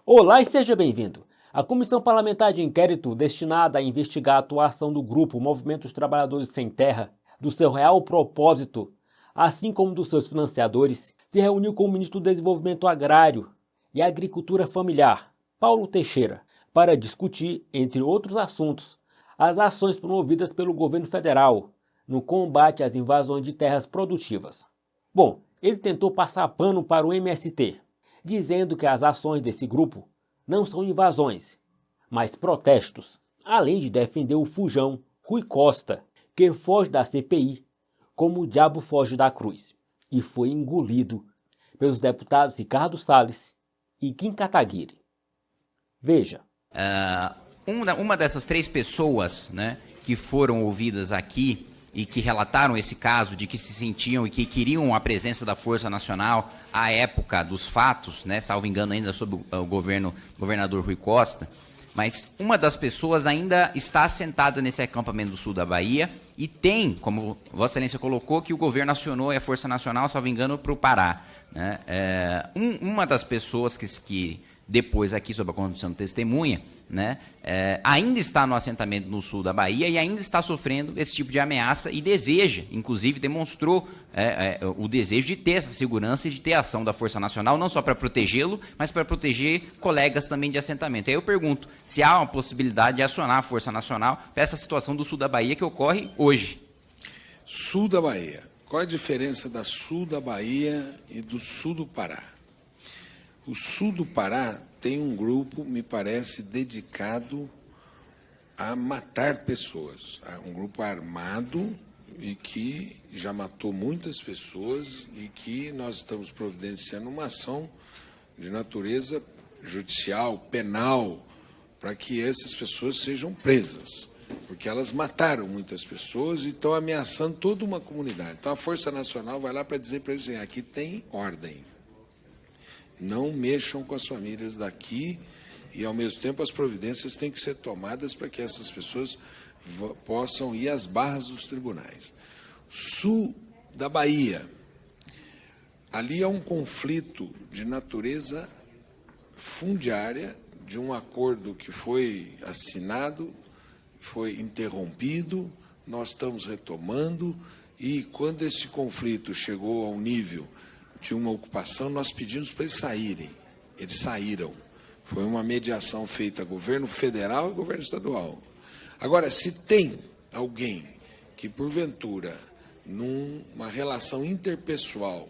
Olá e seja bem-vindo. A Comissão Parlamentar de Inquérito, destinada a investigar a atuação do grupo Movimento dos Trabalhadores Sem Terra, do seu real propósito, assim como dos seus financiadores, se reuniu com o ministro do Desenvolvimento Agrário e Agricultura Familiar, Paulo Teixeira, para discutir, entre outros assuntos, as ações promovidas pelo governo federal no combate às invasões de terras produtivas. Bom, ele tentou passar pano para o MST, dizendo que as ações desse grupo não são invasões, mas protestos, além de defender o fujão Rui Costa, que foge da CPI como o diabo foge da cruz, e foi engolido pelos deputados Ricardo Salles e Kim Kataguiri. Veja. Uma dessas três pessoas, né, que foram ouvidas aqui e que relataram esse caso de que se sentiam e que queriam a presença da Força Nacional à época dos fatos, né, salvo engano ainda sob o governador Rui Costa, mas uma das pessoas ainda está assentada nesse acampamento do sul da Bahia e tem, como Vossa Excelência colocou, que o governo acionou a Força Nacional, salvo engano, para o Pará. Né? Uma das pessoas que depois aqui sob a condição de testemunha, né, ainda está no assentamento no sul da Bahia e ainda está sofrendo esse tipo de ameaça e deseja, inclusive demonstrou o desejo de ter essa segurança e de ter a ação da Força Nacional, não só para protegê-lo, mas para proteger colegas também de assentamento. Aí eu pergunto se há uma possibilidade de acionar a Força Nacional para essa situação do sul da Bahia que ocorre hoje. Sul da Bahia. Qual a diferença da sul da Bahia e do sul do Pará? O sul do Pará tem um grupo, me parece, dedicado a matar pessoas. Um grupo armado e que já matou muitas pessoas e que nós estamos providenciando uma ação de natureza judicial, penal, para que essas pessoas sejam presas, porque elas mataram muitas pessoas e estão ameaçando toda uma comunidade. Então a Força Nacional vai lá para dizer para eles, aqui tem ordem. Não mexam com as famílias daqui e, ao mesmo tempo, as providências têm que ser tomadas para que essas pessoas possam ir às barras dos tribunais. Sul da Bahia. Ali há um conflito de natureza fundiária, de um acordo que foi assinado, foi interrompido, nós estamos retomando, e quando esse conflito chegou ao nível de uma ocupação, nós pedimos para eles saírem. Eles saíram. Foi uma mediação feita governo federal e governo estadual. Agora, se tem alguém que, porventura, numa relação interpessoal,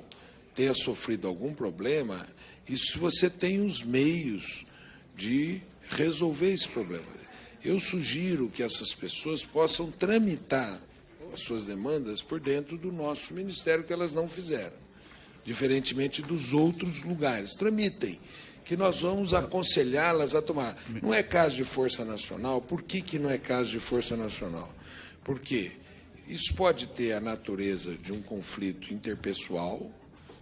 tenha sofrido algum problema, isso você tem os meios de resolver esse problema. Eu sugiro que essas pessoas possam tramitar as suas demandas por dentro do nosso ministério, que elas não fizeram. Diferentemente dos outros lugares. Tramitem, que nós vamos aconselhá-las a tomar. Não é caso de Força Nacional. Por que não é caso de Força Nacional? Porque isso pode ter a natureza de um conflito interpessoal,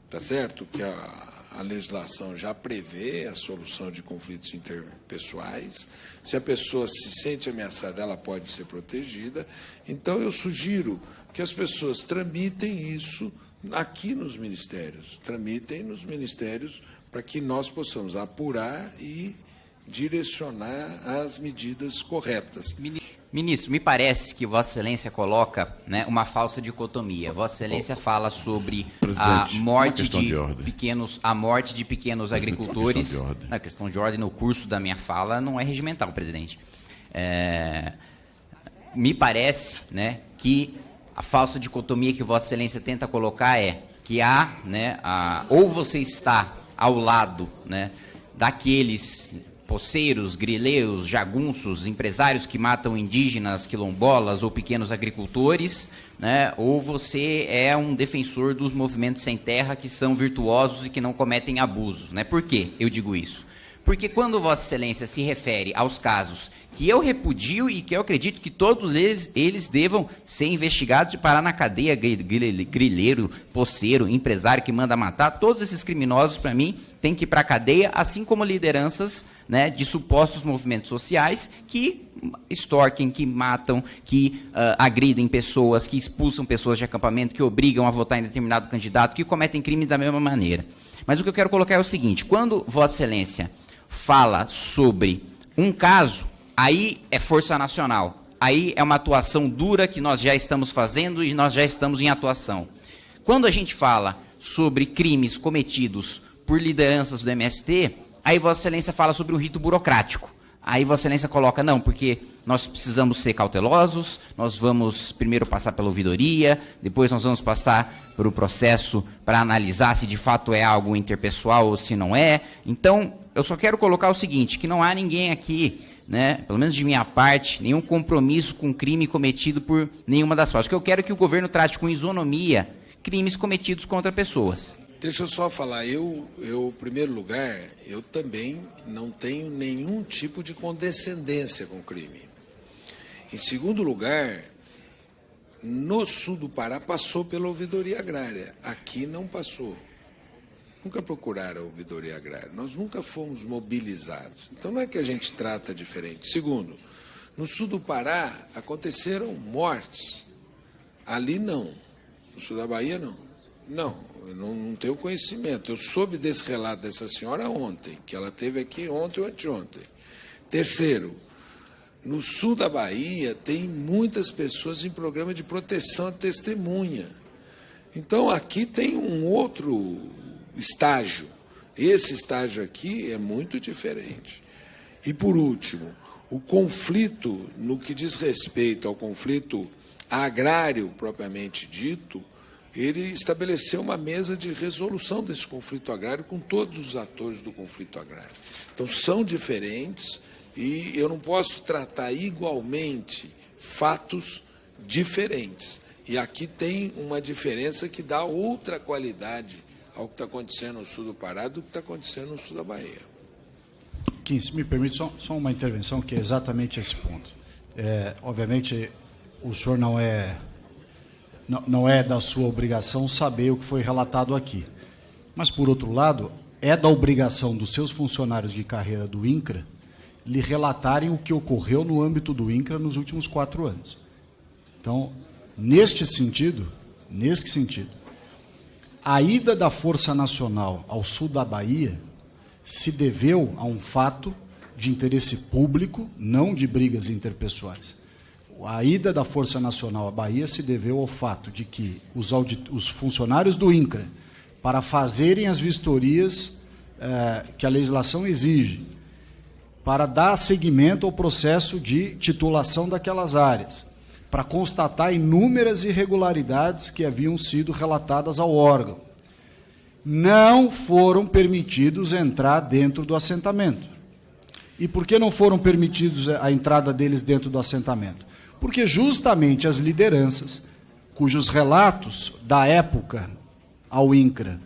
tá certo? Que a legislação já prevê a solução de conflitos interpessoais. Se a pessoa se sente ameaçada, ela pode ser protegida. Então, eu sugiro que as pessoas tramitem isso aqui nos ministérios, tramitem nos ministérios para que nós possamos apurar e direcionar as medidas corretas. Ministro, me parece que Vossa Excelência coloca, né, uma falsa dicotomia. Vossa Excelência fala sobre a morte de pequenos agricultores. Na questão de ordem, no curso da minha fala, não é regimental, presidente. Me parece, né, que a falsa dicotomia que Vossa Excelência tenta colocar é que há, né, ou você está ao lado, né, daqueles poceiros, grileiros, jagunços, empresários que matam indígenas, quilombolas ou pequenos agricultores, né, ou você é um defensor dos movimentos sem terra que são virtuosos e que não cometem abusos. Né? Por que eu digo isso? Porque quando Vossa Excelência se refere aos casos que eu repudio e que eu acredito que todos eles devam ser investigados e parar na cadeia, grileiro, poceiro, empresário que manda matar, todos esses criminosos, para mim, têm que ir para a cadeia, assim como lideranças, né, de supostos movimentos sociais que extorquem, que matam, que agridem pessoas, que expulsam pessoas de acampamento, que obrigam a votar em determinado candidato, que cometem crime da mesma maneira. Mas o que eu quero colocar é o seguinte: quando Vossa Excelência fala sobre um caso, aí é Força Nacional. Aí é uma atuação dura que nós já estamos fazendo e nós já estamos em atuação. Quando a gente fala sobre crimes cometidos por lideranças do MST, aí Vossa Excelência fala sobre um rito burocrático. Aí Vossa Excelência coloca, não, porque nós precisamos ser cautelosos, nós vamos primeiro passar pela ouvidoria, depois nós vamos passar por o processo para analisar se de fato é algo interpessoal ou se não é. Então, eu só quero colocar o seguinte, que não há ninguém aqui, né, pelo menos de minha parte, nenhum compromisso com crime cometido por nenhuma das partes. O que eu quero é que o governo trate com isonomia crimes cometidos contra pessoas. Deixa eu só falar, em primeiro lugar, eu também não tenho nenhum tipo de condescendência com o crime. Em segundo lugar, no sul do Pará passou pela ouvidoria agrária, aqui não passou. Nunca procuraram a ouvidoria agrária, nós nunca fomos mobilizados. Então não é que a gente trata diferente. Segundo, no sul do Pará aconteceram mortes, ali não. No sul da Bahia, não. Não, eu não tenho conhecimento. Eu soube desse relato dessa senhora ontem, que ela esteve aqui ontem ou anteontem. Terceiro, no sul da Bahia tem muitas pessoas em programa de proteção à testemunha. Então, aqui tem um outro estágio. Esse estágio aqui é muito diferente. E, por último, o conflito, no que diz respeito ao conflito agrário propriamente dito, ele estabeleceu uma mesa de resolução desse conflito agrário com todos os atores do conflito agrário. Então, são diferentes e eu não posso tratar igualmente fatos diferentes. E aqui tem uma diferença que dá outra qualidade ao que está acontecendo no sul do Pará do que está acontecendo no sul da Bahia. Kim, se me permite só uma intervenção que é exatamente esse ponto. Obviamente, o senhor não é da sua obrigação saber o que foi relatado aqui. Mas, por outro lado, é da obrigação dos seus funcionários de carreira do INCRA lhe relatarem o que ocorreu no âmbito do INCRA nos últimos 4 anos. Então, neste sentido, a ida da Força Nacional ao sul da Bahia se deveu a um fato de interesse público, não de brigas interpessoais. A ida da Força Nacional à Bahia se deveu ao fato de que os funcionários do INCRA, para fazerem as vistorias que a legislação exige, para dar seguimento ao processo de titulação daquelas áreas, para constatar inúmeras irregularidades que haviam sido relatadas ao órgão, não foram permitidos entrar dentro do assentamento. E por que não foram permitidos a entrada deles dentro do assentamento? Porque justamente as lideranças, cujos relatos da época ao INCRA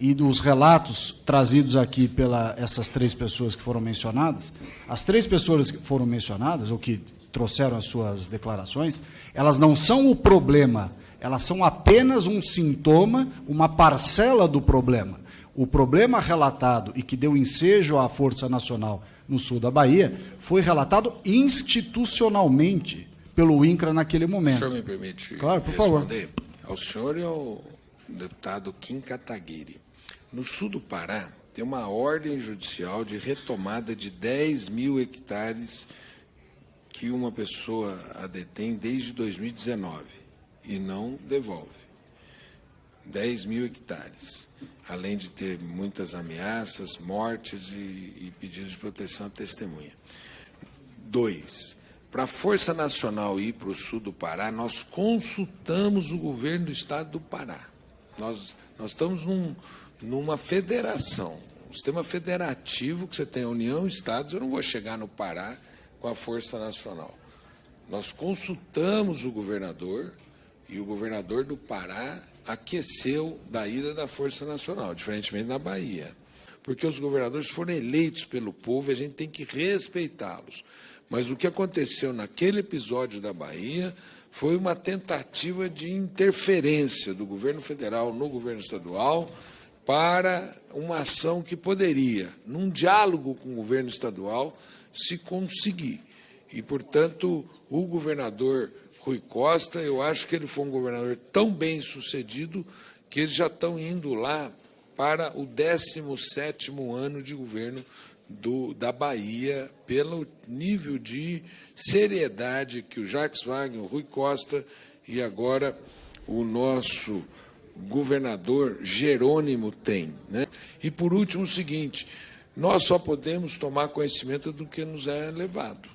e dos relatos trazidos aqui essas 3 pessoas que foram mencionadas, as 3 pessoas que foram mencionadas, ou que trouxeram as suas declarações, elas não são o problema, elas são apenas um sintoma, uma parcela do problema. O problema relatado e que deu ensejo à Força Nacional no sul da Bahia foi relatado institucionalmente pelo INCRA naquele momento. O senhor me permite claro, por responder? favor. Ao senhor e ao deputado Kim Kataguiri. No sul do Pará, tem uma ordem judicial de retomada de 10.000 hectares que uma pessoa a detém desde 2019 e não devolve. 10.000 hectares, além de ter muitas ameaças, mortes e pedidos de proteção à testemunha. 2. Para a Força Nacional ir para o sul do Pará, nós consultamos o governo do estado do Pará. Nós estamos numa federação, um sistema federativo que você tem a União e Estados. Eu não vou chegar no Pará com a Força Nacional. Nós consultamos o governador e o governador do Pará aqueceu da ida da Força Nacional, diferentemente da Bahia. Porque os governadores foram eleitos pelo povo e a gente tem que respeitá-los. Mas o que aconteceu naquele episódio da Bahia foi uma tentativa de interferência do governo federal no governo estadual para uma ação que poderia, num diálogo com o governo estadual, se conseguir. E, portanto, o governador Rui Costa, eu acho que ele foi um governador tão bem sucedido que eles já estão indo lá para o 17º ano de governo da Bahia, pelo nível de seriedade que o Jacques Wagner, o Rui Costa e agora o nosso governador Jerônimo tem, né? E, por último, o seguinte, nós só podemos tomar conhecimento do que nos é levado.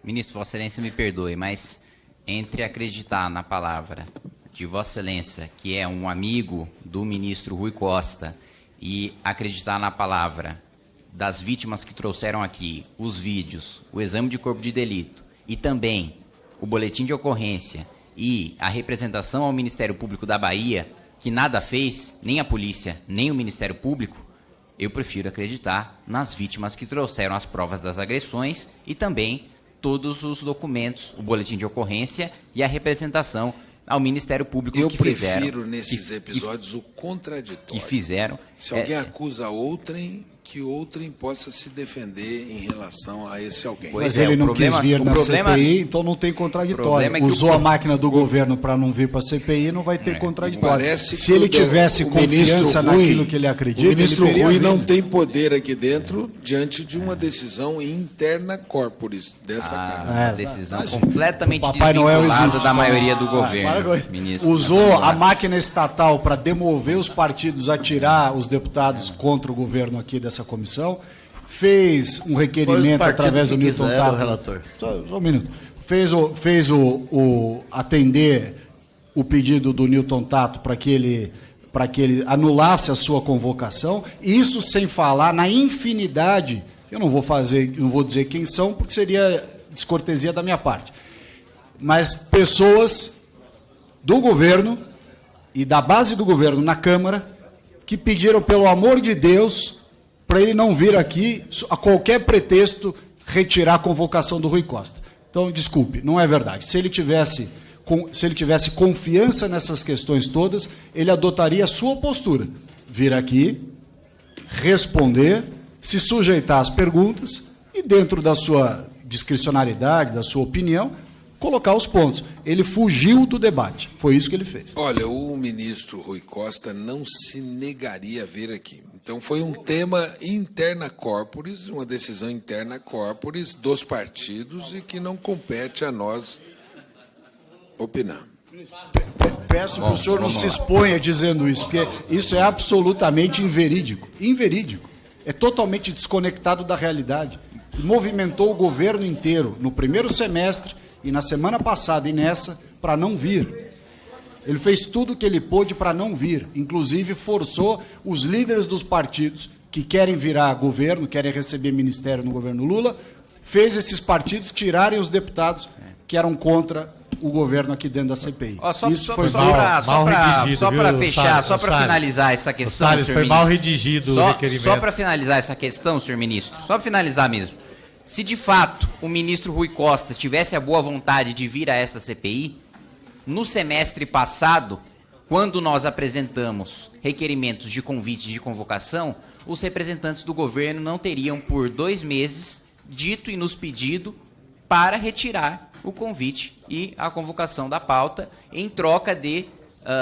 Ministro, Vossa Excelência me perdoe, mas entre acreditar na palavra de Vossa Excelência, que é um amigo do ministro Rui Costa, e acreditar na palavra das vítimas que trouxeram aqui, os vídeos, o exame de corpo de delito e também o boletim de ocorrência e a representação ao Ministério Público da Bahia, que nada fez, nem a polícia, nem o Ministério Público, eu prefiro acreditar nas vítimas que trouxeram as provas das agressões e também todos os documentos, o boletim de ocorrência e a representação ao Ministério Público eu que fizeram. Eu prefiro, nesses episódios, o contraditório. Que fizeram. Se alguém acusa outrem, que outrem possa se defender em relação a esse alguém. Mas ele não quis vir na CPI, então não tem contraditório. Usou a máquina do governo para não vir para a CPI, não vai ter contraditório. Se ele tivesse confiança naquilo que ele acredita, o ministro Rui não tem poder aqui dentro diante de uma decisão interna corporis dessa casa. Uma decisão completamente desvinculada da maioria do governo. Ministro, usou a máquina estatal para demover os partidos a tirar os deputados contra o governo aqui dessa comissão, fez um requerimento através do Newton Tato. Relator. Só um minuto. Fez atender o pedido do Newton Tato para que ele anulasse a sua convocação, isso sem falar na infinidade, eu não vou dizer quem são, porque seria descortesia da minha parte, mas pessoas do governo e da base do governo na Câmara que pediram, pelo amor de Deus, para ele não vir aqui, a qualquer pretexto, retirar a convocação do Rui Costa. Então, desculpe, não é verdade. Se ele tivesse confiança nessas questões todas, ele adotaria a sua postura. Vir aqui, responder, se sujeitar às perguntas e, dentro da sua discricionariedade, da sua opinião, colocar os pontos. Ele fugiu do debate. Foi isso que ele fez. Olha, o ministro Rui Costa não se negaria a vir aqui. Então, foi um tema interna corporis, uma decisão interna corporis dos partidos e que não compete a nós opinar. Peço que o senhor não se exponha dizendo isso, porque isso é absolutamente inverídico. Inverídico. É totalmente desconectado da realidade. Movimentou o governo inteiro no primeiro semestre e na semana passada e nessa para não vir. Ele fez tudo o que ele pôde para não vir, inclusive forçou os líderes dos partidos que querem virar governo, querem receber ministério no governo Lula, fez esses partidos tirarem os deputados que eram contra o governo aqui dentro da CPI. Só para fechar, só para finalizar essa questão, senhor ministro. Foi mal redigido o requerimento. Só para finalizar essa questão, senhor ministro, só para finalizar mesmo. Se de fato o ministro Rui Costa tivesse a boa vontade de vir a esta CPI, no semestre passado, quando nós apresentamos requerimentos de convite de convocação, os representantes do governo não teriam por 2 meses dito e nos pedido para retirar o convite e a convocação da pauta em troca de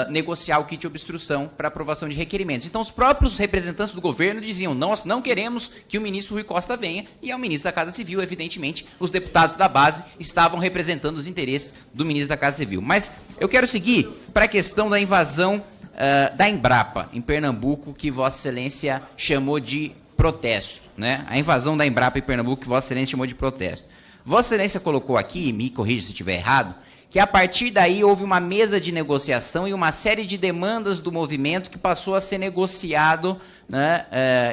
negociar o kit de obstrução para aprovação de requerimentos. Então, os próprios representantes do governo diziam, nós não queremos que o ministro Rui Costa venha, e é o ministro da Casa Civil, evidentemente, os deputados da base estavam representando os interesses do ministro da Casa Civil. Mas eu quero seguir para a questão da invasão da Embrapa, em Pernambuco, que Vossa Excelência chamou de protesto, né? A invasão da Embrapa em Pernambuco, que Vossa Excelência chamou de protesto. Vossa Excelência colocou aqui, me corrija se estiver errado, que a partir daí houve uma mesa de negociação e uma série de demandas do movimento que passou a ser negociado, né,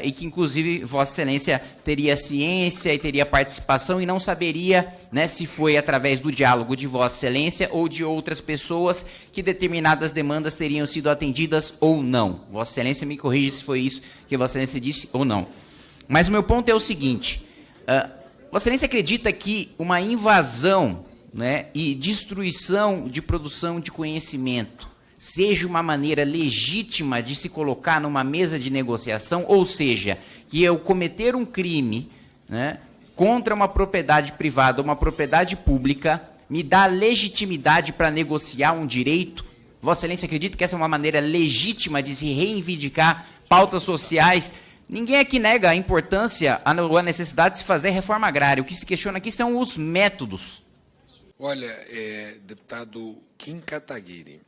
e que, inclusive, Vossa Excelência teria ciência e teria participação e não saberia, né, se foi através do diálogo de Vossa Excelência ou de outras pessoas que determinadas demandas teriam sido atendidas ou não. Vossa Excelência me corrija se foi isso que Vossa Excelência disse ou não. Mas o meu ponto é o seguinte, Vossa Excelência acredita que uma invasão, né, e destruição de produção de conhecimento seja uma maneira legítima de se colocar numa mesa de negociação, ou seja, que eu cometer um crime, né, contra uma propriedade privada ou uma propriedade pública me dá legitimidade para negociar um direito? Vossa Excelência acredita que essa é uma maneira legítima de se reivindicar pautas sociais Ninguém aqui nega a importância ou a necessidade de se fazer reforma agrária. O que se questiona aqui são os métodos. Olha, deputado Kim Kataguiri,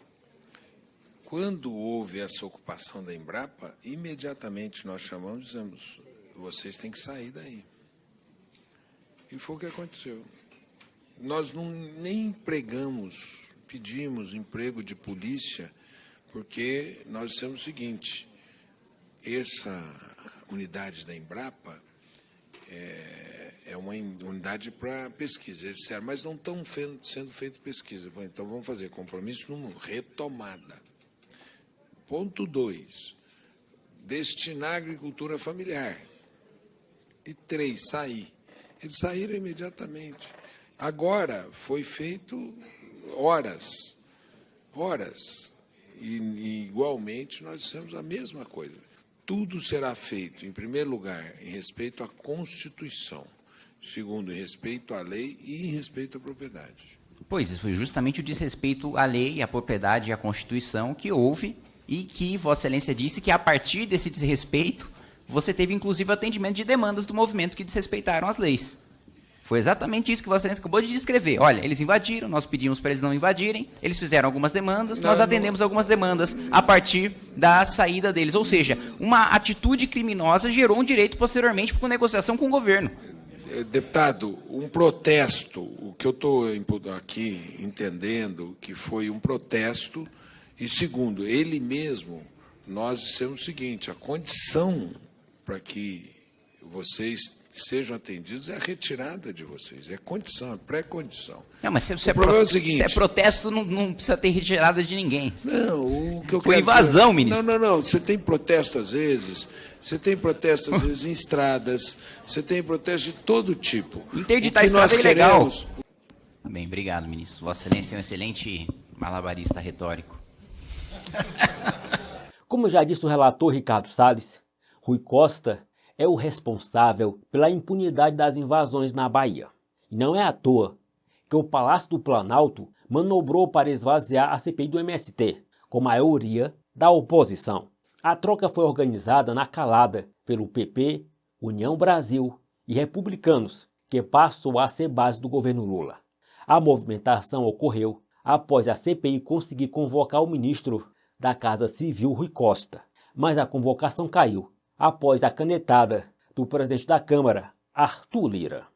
quando houve essa ocupação da Embrapa, imediatamente nós chamamos e dizemos, vocês têm que sair daí. E foi o que aconteceu. Nós nem pedimos emprego de polícia, porque nós dissemos o seguinte, essa unidade da Embrapa é uma unidade para pesquisa. Eles disseram, mas não estão sendo feita pesquisa. Falei, então vamos fazer compromisso número 1, retomada. Ponto 2, destinar à agricultura familiar. E 3, sair. Eles saíram imediatamente. Agora foi feito horas. E igualmente nós dissemos a mesma coisa. Tudo será feito, em primeiro lugar, em respeito à Constituição. Segundo, em respeito à lei e em respeito à propriedade. Pois, foi justamente o desrespeito à lei, à propriedade e à Constituição que houve e que Vossa Excelência disse que a partir desse desrespeito você teve inclusive atendimento de demandas do movimento que desrespeitaram as leis. Foi exatamente isso que Vossa Excelência acabou de descrever. Olha, eles invadiram, nós pedimos para eles não invadirem, eles fizeram algumas demandas, nós atendemos algumas demandas a partir da saída deles. Ou seja, uma atitude criminosa gerou um direito posteriormente por negociação com o governo. Deputado, um protesto, o que eu estou aqui entendendo que foi um protesto, e segundo, ele mesmo, nós dissemos o seguinte, a condição para que vocês sejam atendidos é a retirada de vocês, é condição, é pré-condição. Não, mas se o seguinte, se é protesto, não precisa ter retirada de ninguém. Não, o que eu Foi quero invasão, dizer, ministro. Não, você tem protesto às vezes em estradas, você tem protesto de todo tipo. Interditar a estrada é ilegal. Bem, obrigado, ministro. Vossa Excelência é um excelente malabarista retórico. Como já disse o relator Ricardo Salles, Rui Costa é o responsável pela impunidade das invasões na Bahia. E não é à toa que o Palácio do Planalto manobrou para esvaziar a CPI do MST, com maioria da oposição. A troca foi organizada na calada pelo PP, União Brasil e Republicanos, que passou a ser base do governo Lula. A movimentação ocorreu após a CPI conseguir convocar o ministro da Casa Civil, Rui Costa, mas a convocação caiu após a canetada do presidente da Câmara, Arthur Lira.